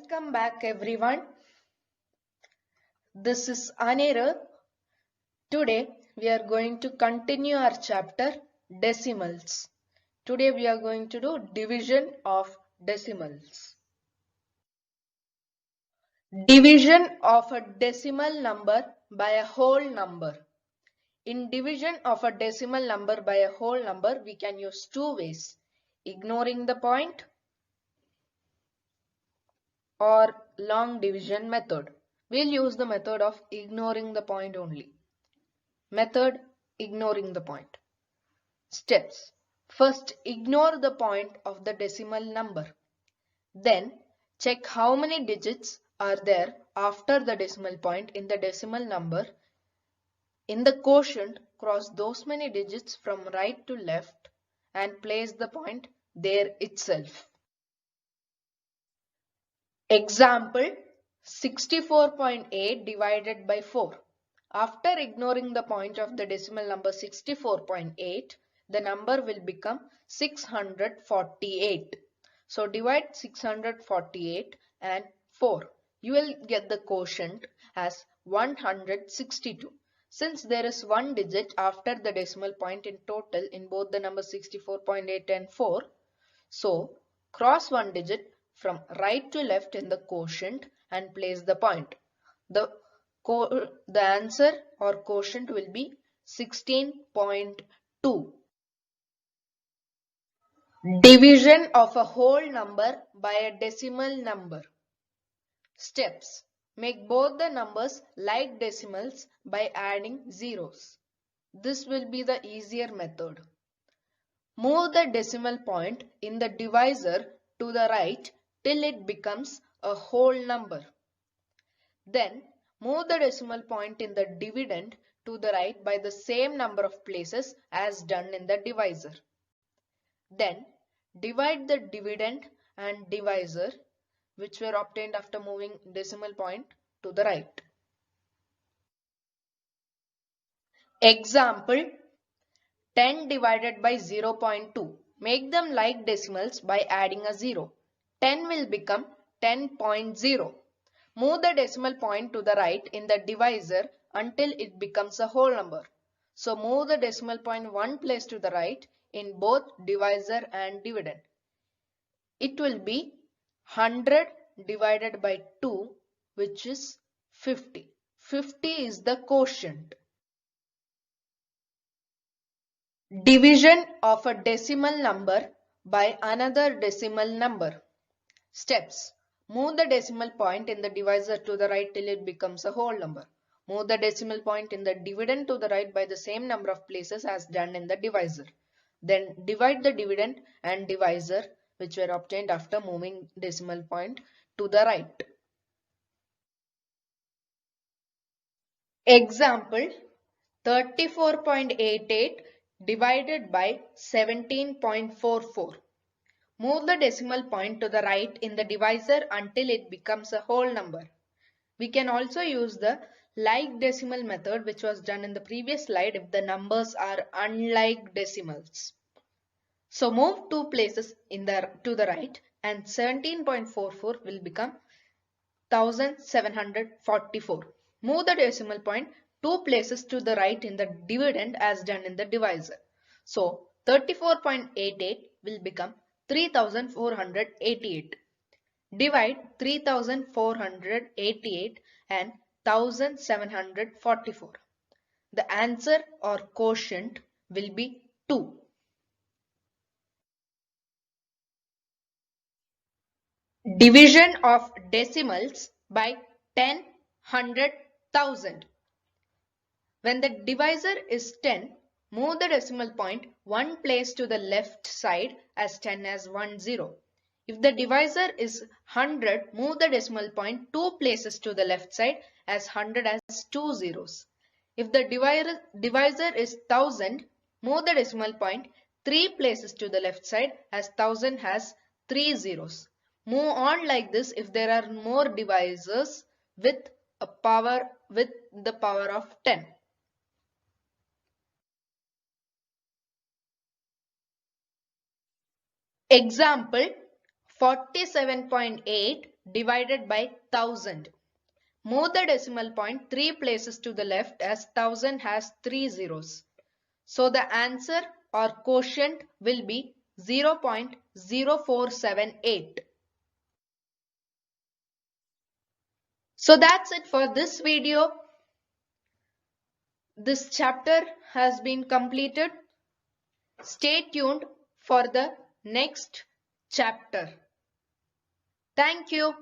Welcome back everyone. This is Anirudh. Today we are going to continue our chapter decimals. Today we are going to do division of decimals. Division of a decimal number by a whole number. In division of a decimal number by a whole number, we can use two ways: ignoring the point or long division method. We'll use the method of ignoring the point only. Method ignoring the point. Steps. First, ignore the point of the decimal number. Then, check how many digits are there after the decimal point in the decimal number. In the quotient, cross those many digits from right to left and place the point there itself. Example 64.8 divided by 4. After ignoring the point of the decimal number 64.8, the number will become 648. So divide 648 and 4. You will get the quotient as 162. Since there is one digit after the decimal point in total in both the numbers 64.8 and 4, so cross one digit from right to left in the quotient and place the point. The answer or quotient will be 16.2. Division of a whole number by a decimal number. Steps. Make both the numbers like decimals by adding zeros. This will be the easier method. Move the decimal point in the divisor to the right till it becomes a whole number. Then move the decimal point in the dividend to the right by the same number of places as done in the divisor. Then divide the dividend and divisor, which were obtained after moving decimal point to the right. Example 10 divided by 0.2. Make them like decimals by adding a 0. 10 will become 10.0. Move the decimal point to the right in the divisor until it becomes a whole number. So move the decimal point one place to the right in both divisor and dividend. It will be 100 divided by 2, which is 50. 50 is the quotient. Division of a decimal number by another decimal number. Steps. Move the decimal point in the divisor to the right till it becomes a whole number. Move the decimal point in the dividend to the right by the same number of places as done in the divisor. Then divide the dividend and divisor, which were obtained after moving decimal point to the right. Example 34.88 divided by 17.44. Move the decimal point to the right in the divisor until it becomes a whole number. We can also use the like decimal method, which was done in the previous slide, if the numbers are unlike decimals. So move two places to the right and 17.44 will become 1744. Move the decimal point two places to the right in the dividend as done in the divisor. So 34.88 will become 3488. Divide 3488 and 1744. The answer or quotient will be 2. Division of decimals by 10, 100, 1000. When the divisor is 10, move the decimal point one place to the left side as 10 as 10. If the divisor is 100, move the decimal point two places to the left side as 100 as 2 zeros. If the divisor is 1000, move the decimal point three places to the left side as 1000 has 3 zeros. Move on like this if there are more divisors with the power of 10. Example 47.8 divided by 1000. Move the decimal point 3 places to the left as 1000 has 3 zeros. So the answer or quotient will be 0.0478. So that's it for this video. This chapter has been completed. Stay tuned for the next chapter. Thank you.